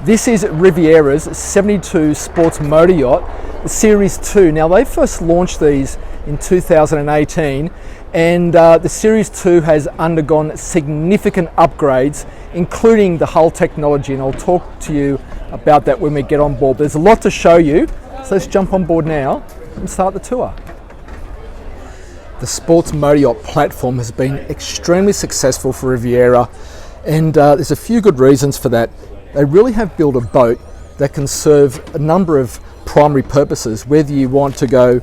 This is Riviera's 72 Sports Motor Yacht, the Series 2. Now they first launched these in 2018 and the Series 2 has undergone significant upgrades, including the hull technology, and I'll talk to you about that when we get on board. There's a lot to show you, so let's jump on board now and start the tour. The Sports Motor Yacht platform has been extremely successful for Riviera, and there's a few good reasons for that. They really have built a boat that can serve a number of primary purposes, whether you want to go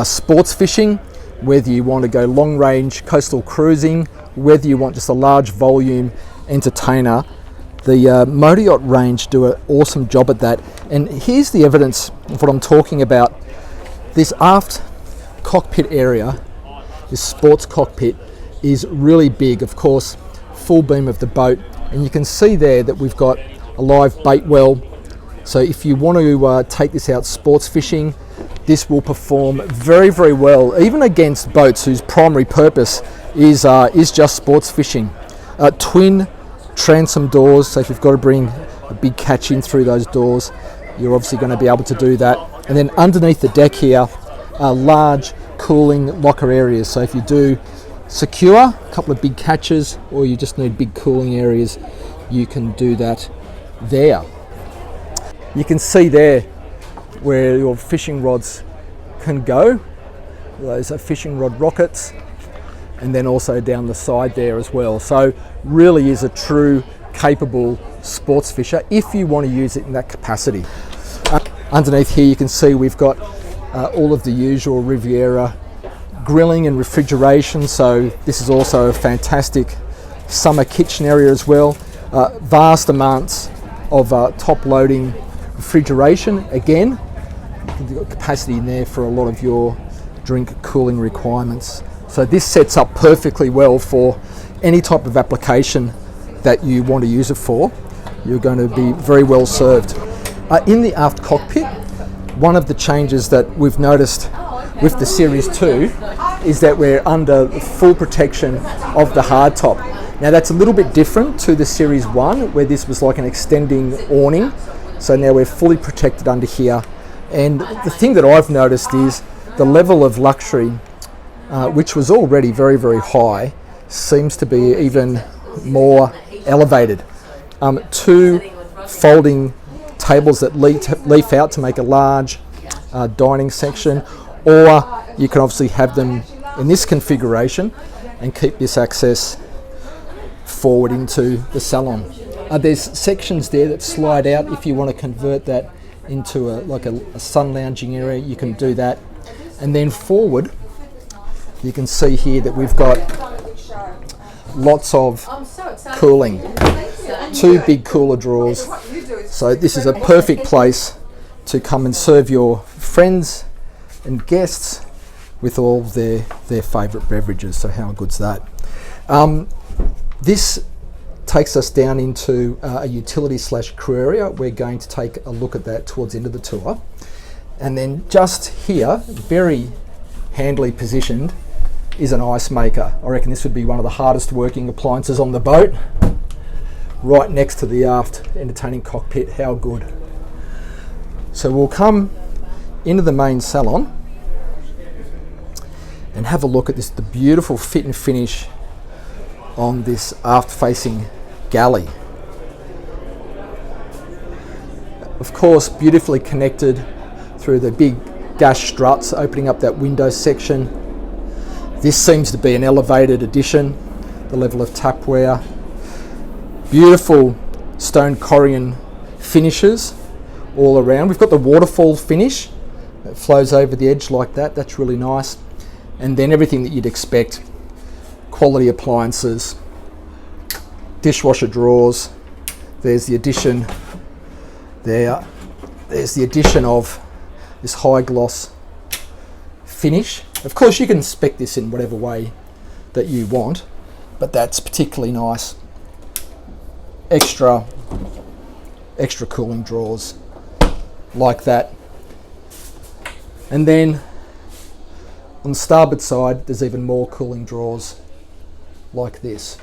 sports fishing, whether you want to go long range coastal cruising, whether you want just a large volume entertainer. The motor yacht range do an awesome job at that. And here's the evidence of what I'm talking about. This aft cockpit area, this sports cockpit, is really big. Of course, full beam of the boat, and you can see there that we've got a live bait well. So if you want to take this out sports fishing, this will perform very, very well, even against boats whose primary purpose is just sports fishing. Twin transom doors, so if you've got to bring a big catch in through those doors, you're obviously going to be able to do that. And then underneath the deck here are large cooling locker areas, so if you do secure a couple of big catches or you just need big cooling areas, you can do that there. You can see there where your fishing rods can go. Those are fishing rod rockets, and then also down the side there as well. So really is a true capable sports fisher if you want to use it in that capacity. Underneath here you can see we've got all of the usual Riviera grilling and refrigeration, so this is also a fantastic summer kitchen area as well. Vast amounts of top loading refrigeration. Again, you've got capacity in there for a lot of your drink cooling requirements. So this sets up perfectly well for any type of application that you want to use it for. You're going to be very well served. In the aft cockpit, one of the changes that we've noticed with the Series 2 is that we're under full protection of the hardtop. Now that's a little bit different to the Series 1, where this was like an extending awning. So now we're fully protected under here. And the thing that I've noticed is the level of luxury, which was already very, very high, seems to be even more elevated. Two folding tables that leaf out to make a large dining section, or you can obviously have them in this configuration and keep this access forward into the salon. There's sections there that slide out. If you want to convert that into a sun lounging area, you can do that. And then forward, you can see here that we've got lots of cooling. Two big cooler drawers. So this is a perfect place to come and serve your friends and guests with all their favourite beverages. So how good's that? This takes us down into a utility / crew area. We're going to take a look at that towards the end of the tour. And then just here, very handily positioned, is an ice maker. I reckon this would be one of the hardest working appliances on the boat. Right next to the aft entertaining cockpit. How good. So we'll come into the main salon and have a look at the beautiful fit and finish on this aft facing galley. Of course, beautifully connected through the big gas struts opening up that window section. This seems to be an elevated addition, the level of tapware. Beautiful stone Corian finishes all around. We've got the waterfall finish that flows over the edge like that. That's really nice. And then everything that you'd expect. Quality appliances, dishwasher drawers. There's the addition there. There's the addition of this high gloss finish. Of course, you can spec this in whatever way that you want, but that's particularly nice. Extra cooling drawers like that. And then on the starboard side, there's even more cooling drawers like this.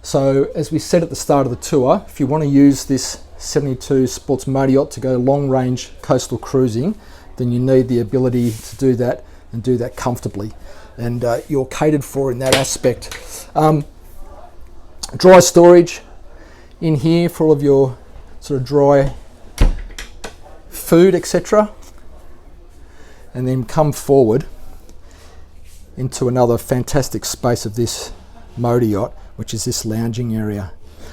So as we said at the start of the tour, if you want to use this 72 sports motor yacht to go long range coastal cruising, then you need the ability to do that and do that comfortably. And you're catered for in that aspect. Dry storage in here for all of your sort of dry food, etc. And then come forward into another fantastic space of this motor yacht, which is this lounging area.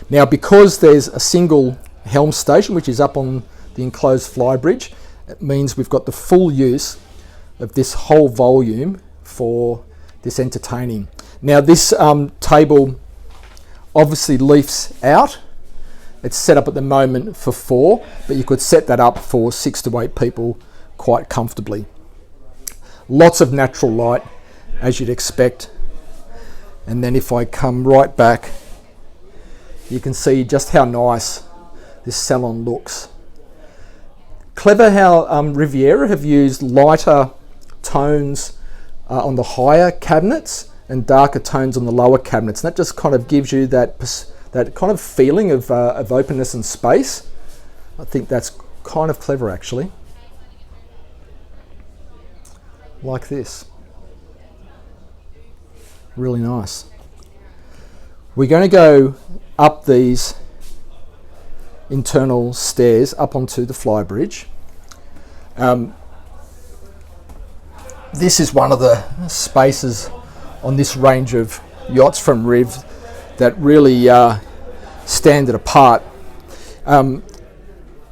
Now, because there's a single helm station which is up on the enclosed Flybridge, it means we've got the full use of this whole volume for this entertaining. Now, this table obviously leafs out. It's set up at the moment for 4, but you could set that up for 6 to 8 people quite comfortably. Lots of natural light, as you'd expect. And then if I come right back, you can see just how nice this salon looks. Clever how Riviera have used lighter tones on the higher cabinets and darker tones on the lower cabinets. And that just kind of gives you that kind of feeling of openness and space. I think that's kind of clever, actually. Like this. Really nice. We're going to go up these internal stairs up onto the Flybridge. This is one of the spaces on this range of yachts from Riv that really stand it apart.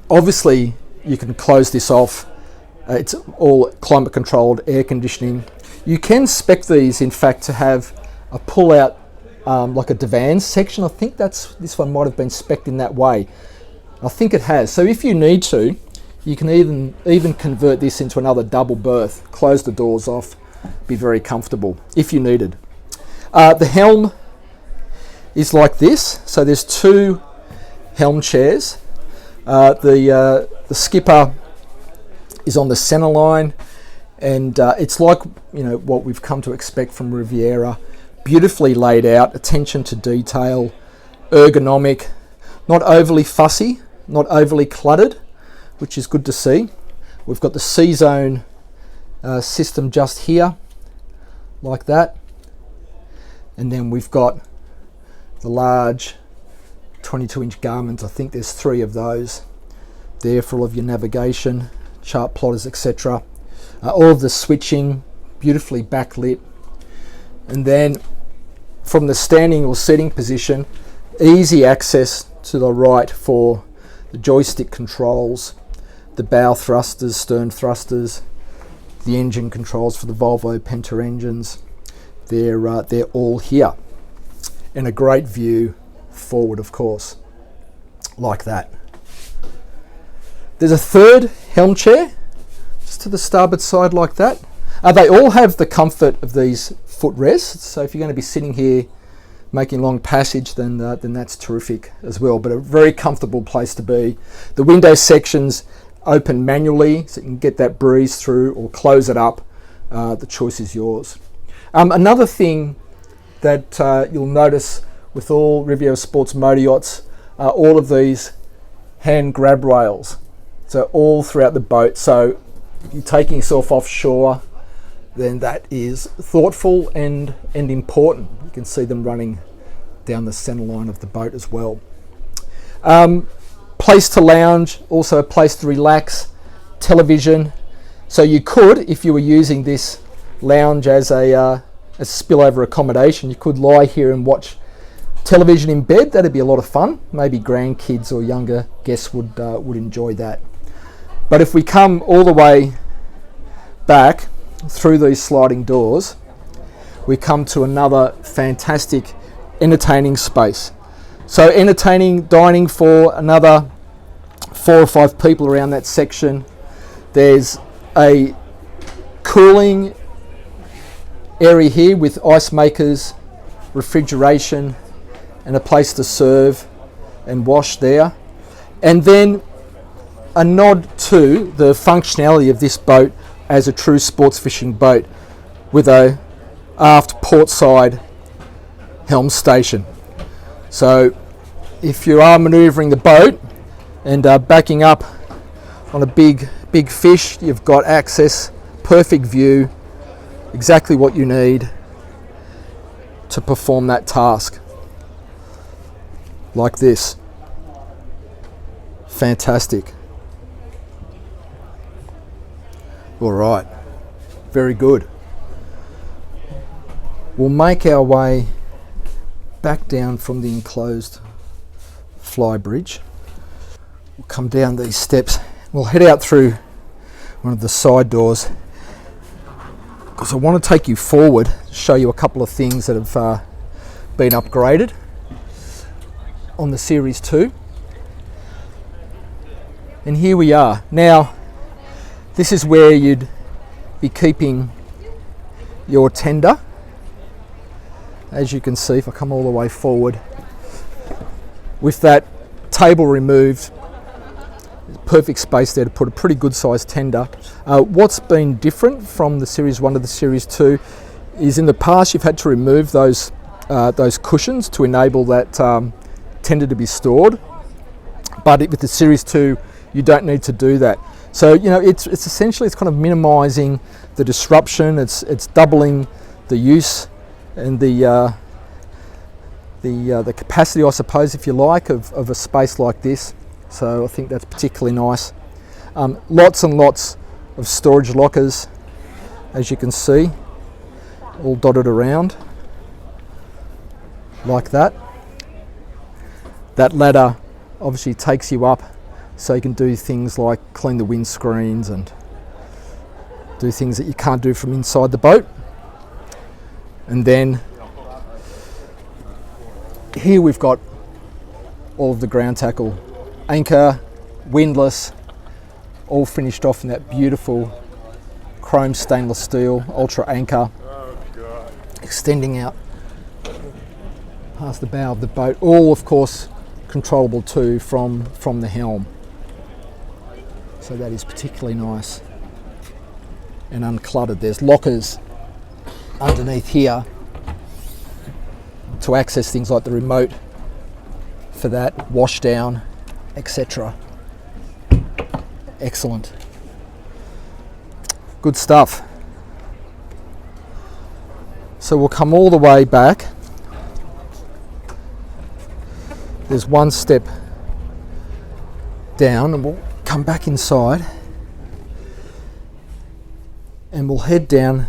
Obviously, you can close this off. It's all climate controlled, air conditioning. You can spec these, in fact, to have a pull-out, like a divan section. I think this one might have been spec'd in that way. I think it has. So if you need to, you can even convert this into another double berth, close the doors off, be very comfortable if you needed. The helm is like this. So there's 2 helm chairs. The skipper is on the center line, and it's like, you know, what we've come to expect from Riviera. Beautifully laid out, attention to detail, ergonomic, not overly fussy, not overly cluttered, which is good to see. We've got the C-zone system just here, like that. And then we've got the large 22-inch Garmins. I think there's 3 of those there for all of your navigation, chart plotters, etc. All of the switching, beautifully backlit. And then from the standing or sitting position, easy access to the right for the joystick controls, the bow thrusters, stern thrusters, the engine controls for the Volvo Penta engines. They're all here. And a great view forward, of course, like that. There's a 3rd helm chair, just to the starboard side like that. They all have the comfort of these footrests, so if you're going to be sitting here making long passage, then that's terrific as well. But a very comfortable place to be. The window sections open manually, so you can get that breeze through or close it up. The choice is yours. Another thing that you'll notice with all Riviera Sports Motor Yachts are all of these hand grab rails. So all throughout the boat. So if you're taking yourself offshore, then that is thoughtful and important. You can see them running down the center line of the boat as well. Place to lounge, also a place to relax, television. So you could, if you were using this lounge as a spillover accommodation, you could lie here and watch television in bed. That'd be a lot of fun. Maybe grandkids or younger guests would enjoy that. But if we come all the way back through these sliding doors, we come to another fantastic entertaining space. So entertaining, dining for another 4 or 5 people around that section. There's a cooling area here with ice makers, refrigeration, and a place to serve and wash there. And then a nod to the functionality of this boat as a true sports fishing boat with a aft port side helm station. So if you are manoeuvring the boat and backing up on a big fish, you've got access, perfect view, exactly what you need to perform that task. Like this. Fantastic. All right, very good. We'll make our way back down from the enclosed Flybridge. We'll come down these steps. We'll head out through one of the side doors because I want to take you forward, show you a couple of things that have been upgraded on the Series 2. And here we are. Now, this is where you'd be keeping your tender. As you can see, if I come all the way forward, with that table removed, perfect space there to put a pretty good sized tender. What's been different from the Series 1 to the Series 2 is in the past you've had to remove those cushions to enable that tender to be stored, but with the Series 2 you don't need to do that. So it's essentially, it's kind of minimising the disruption. It's doubling the use and the capacity, I suppose, if you like, of a space like this. So I think that's particularly nice. Lots and lots of storage lockers, as you can see, all dotted around like that. That ladder obviously takes you up, so you can do things like clean the windscreens and do things that you can't do from inside the boat. And then here we've got all of the ground tackle, anchor, windlass, all finished off in that beautiful chrome stainless steel ultra anchor, extending out past the bow of the boat, all of course controllable too from the helm. So that is particularly nice and uncluttered. There's lockers underneath here to access things like the remote for that, wash down, etc. Excellent. Good stuff. So we'll come all the way back. There's one step down and we'll come back inside and we'll head down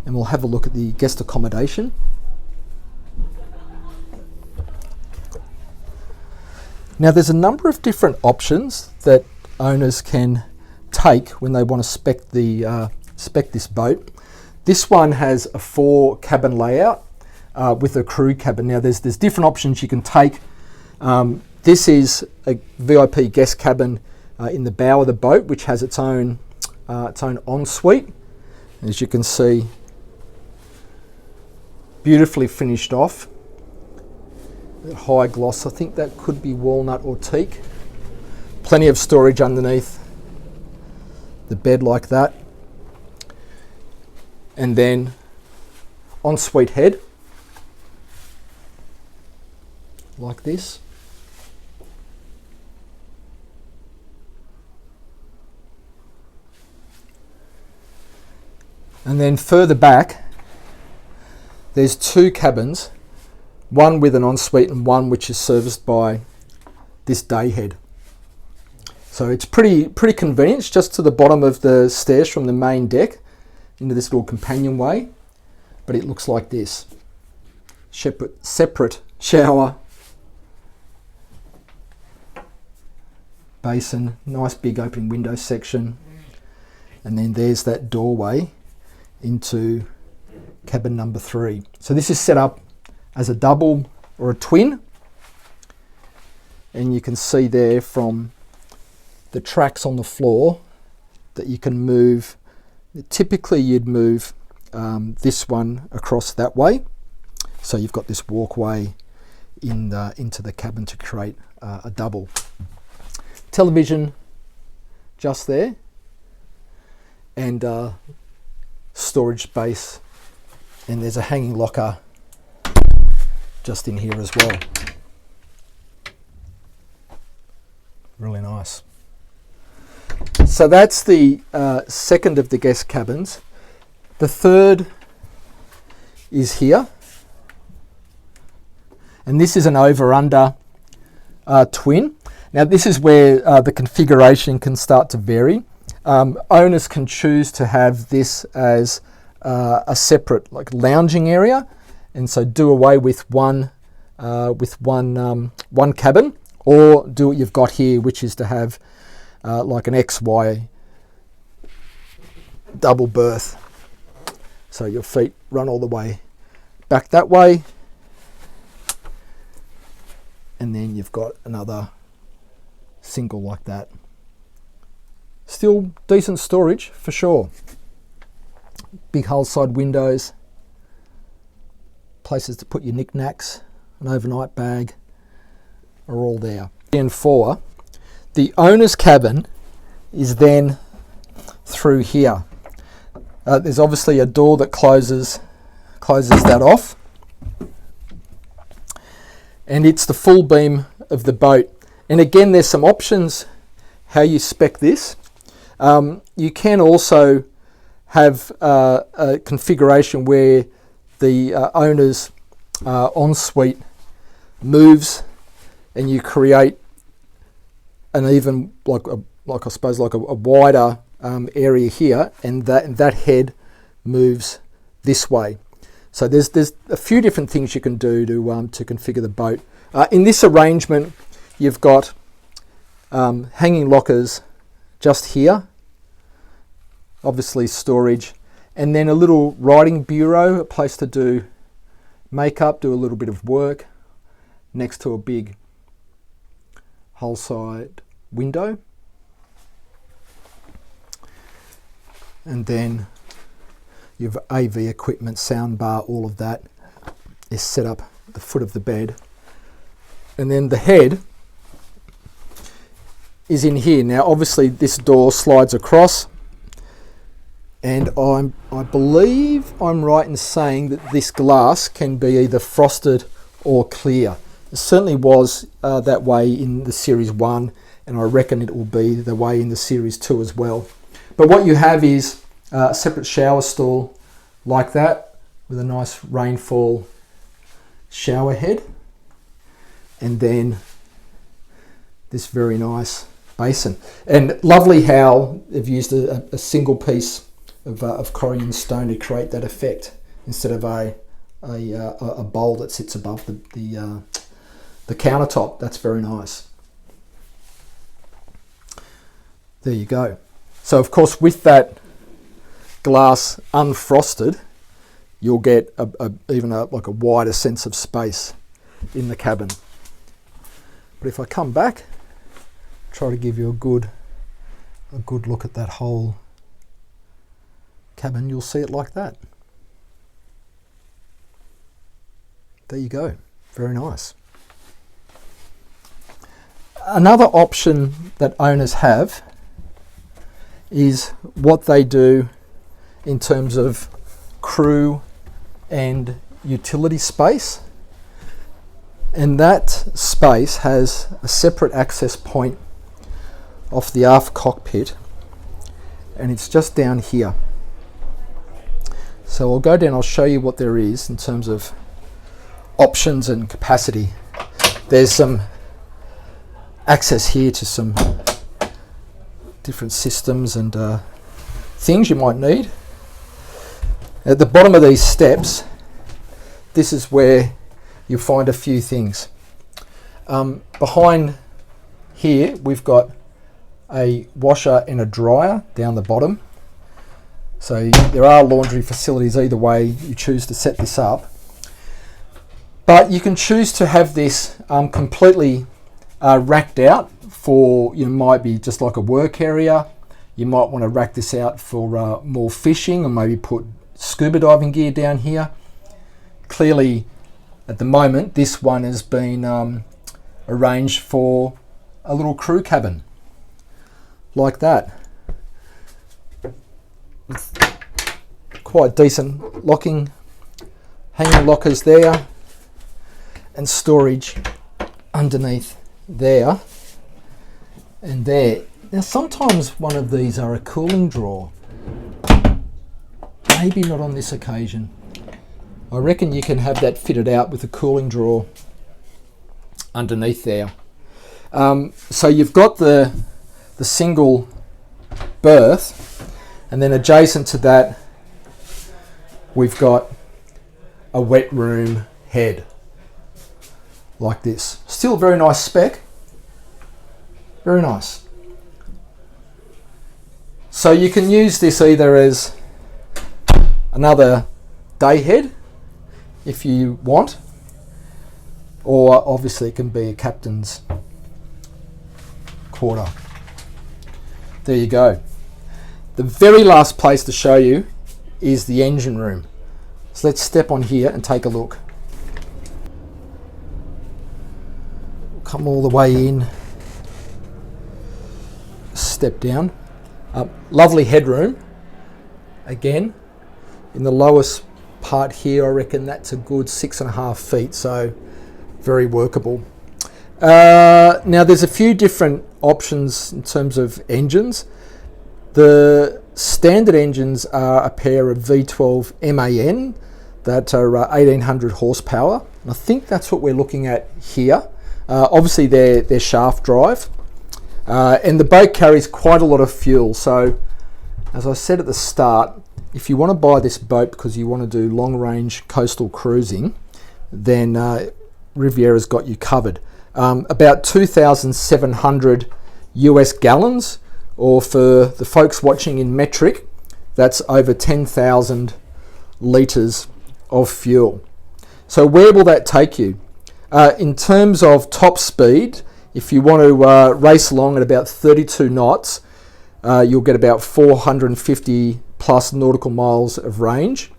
and we'll have a look at the guest accommodation. Now there's a number of different options that owners can take when they want to spec this boat. This one has a 4 cabin layout with a crew cabin. Now there's different options you can take. This is a VIP guest cabin in the bow of the boat, which has its own ensuite. As you can see, beautifully finished off. High gloss, I think that could be walnut or teak. Plenty of storage underneath the bed like that. And then ensuite head, like this. And then further back, there's 2 cabins, one with an ensuite and one which is serviced by this day head. So it's pretty convenient. It's just to the bottom of the stairs from the main deck into this little companionway, but it looks like this. Separate shower, basin, nice big open window section, and then there's that doorway into cabin number 3. So this is set up as a double or a twin, and you can see there from the tracks on the floor that you can move. Typically you'd move this one across that way, so you've got this walkway into the cabin to create a double. Television just there, and storage space, and there's a hanging locker just in here as well. Really nice. So that's the second of the guest cabins. The third is here, and this is an over-under twin. Now this is where the configuration can start to vary. Owners can choose to have this as a separate lounging area, and so do away with one cabin, or do what you've got here, which is to have like an XY double berth. So your feet run all the way back that way, and then you've got another single like that. Still decent storage for sure. Big hull side windows, places to put your knickknacks, an overnight bag are all there. And 4, the owner's cabin is then through here. There's obviously a door that closes that off, and it's the full beam of the boat. And again, there's some options how you spec this. You can also have a configuration where the owner's ensuite moves, and you create an even like I suppose a wider area here, and that head moves this way. So there's a few different things you can do to configure the boat. In this arrangement, you've got hanging lockers just here, obviously storage, and then a little writing bureau, a place to do makeup, do a little bit of work, next to a big hull side window. And then your AV equipment, sound bar, all of that is set up at the foot of the bed. And then the head is in here. Now obviously this door slides across, and I believe I'm right in saying that this glass can be either frosted or clear. It certainly was that way in the Series 1, and I reckon it will be the way in the Series 2 as well. But what you have is a separate shower stall like that, with a nice rainfall shower head, and then this very nice basin. And lovely how they've used a single piece of Corian stone to create that effect, instead of a bowl that sits above the countertop. That's very nice. There you go. So of course, with that glass unfrosted, you'll get even a wider sense of space in the cabin. But if I come back, try to give you a good look at that whole cabin, you'll see it like that. There you go. Very nice. Another option that owners have is what they do in terms of crew and utility space. And that space has a separate access point off the aft cockpit, and it's just down here. So I'll go down, I'll show you what there is in terms of options and capacity. There's some access here to some different systems and things you might need. At the bottom of these steps, this is where you'll find a few things. Behind here, we've got a washer and a dryer down the bottom. So there are laundry facilities either way you choose to set this up. But you can choose to have this completely racked out for, might be just like a work area. You might want to rack this out for more fishing, or maybe put scuba diving gear down here. Clearly, at the moment, this one has been arranged for a little crew cabin, like that. Quite decent locking, hanging lockers there. and storage underneath there and there. Now sometimes one of these are a cooling drawer. Maybe not on this occasion. I reckon you can have that fitted out with a cooling drawer underneath there. So you've got the single berth, and then adjacent to that we've got a wet room head like this. Still a very nice spec, very nice. So you can use this either as another day head if you want, or obviously it can be a captain's quarter. There you go. The very last place to show you is the engine room. So let's step on here and take a look. Come all the way in, step down. Lovely headroom. Again, in the lowest part here, I reckon that's a good 6.5 feet, so very workable. Now there's a few different options in terms of engines. The standard engines are a pair of V12 MAN that are 1800 horsepower. And I think that's what we're looking at here. Obviously they're shaft drive. And the boat carries quite a lot of fuel. So as I said at the start, if you want to buy this boat because you want to do long range coastal cruising, then Riviera's got you covered. About 2,700 US gallons, or for the folks watching in metric, that's over 10,000 litres of fuel. So where will that take you? In terms of top speed, if you want to race along at about 32 knots, you'll get about 450 plus nautical miles of range.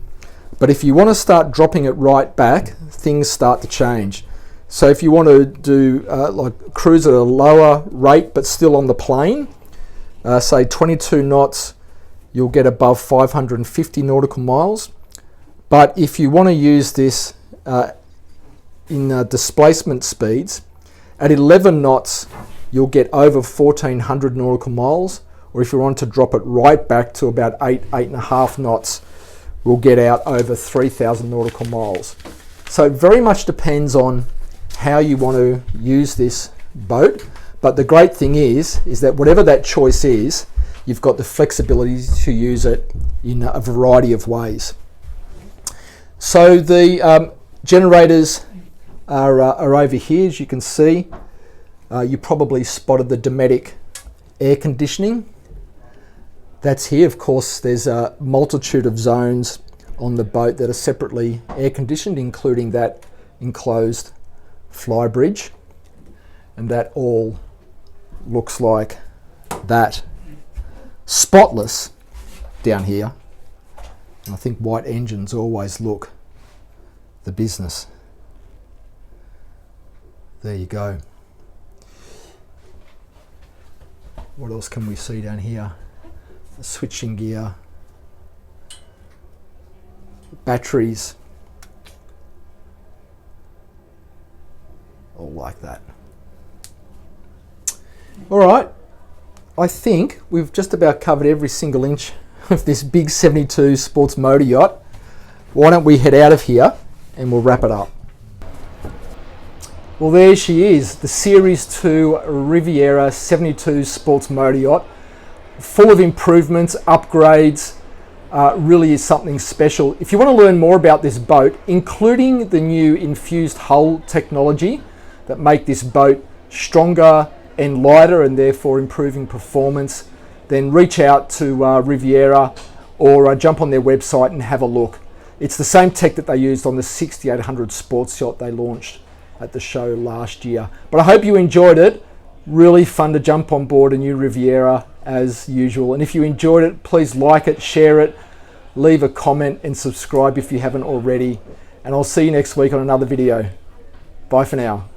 But if you want to start dropping it right back, things start to change. So if you want to do like cruise at a lower rate but still on the plane, say 22 knots, you'll get above 550 nautical miles. But if you want to use this in displacement speeds, at 11 knots, you'll get over 1400 nautical miles. Or if you want to drop it right back to about 8.5 knots, we'll get out over 3,000 nautical miles. So it very much depends on how you want to use this boat. But the great thing is that whatever that choice is, you've got the flexibility to use it in a variety of ways. So the generators are over here, as you can see. You probably spotted the Dometic air conditioning. That's here. Of course, there's a multitude of zones on the boat that are separately air conditioned, including that enclosed Flybridge, and that all looks like that. Spotless down here. And I think white engines always look the business. There you go. What else can we see down here? The switching gear, batteries, all like that. All right, I think we've just about covered every single inch of this big 72 sports motor yacht. Why don't we head out of here and we'll wrap it up. Well, there she is, the Series 2 Riviera 72 sports motor yacht. Full of improvements, upgrades, really is something special. If you want to learn more about this boat, including the new infused hull technology that make this boat stronger and lighter and therefore improving performance, then reach out to Riviera or jump on their website and have a look. It's the same tech that they used on the 6800 sports yacht they launched at the show last year. But I hope you enjoyed it. Really fun to jump on board a new Riviera as usual. And if you enjoyed it, please like it, share it, leave a comment and subscribe if you haven't already. And I'll see you next week on another video. Bye for now.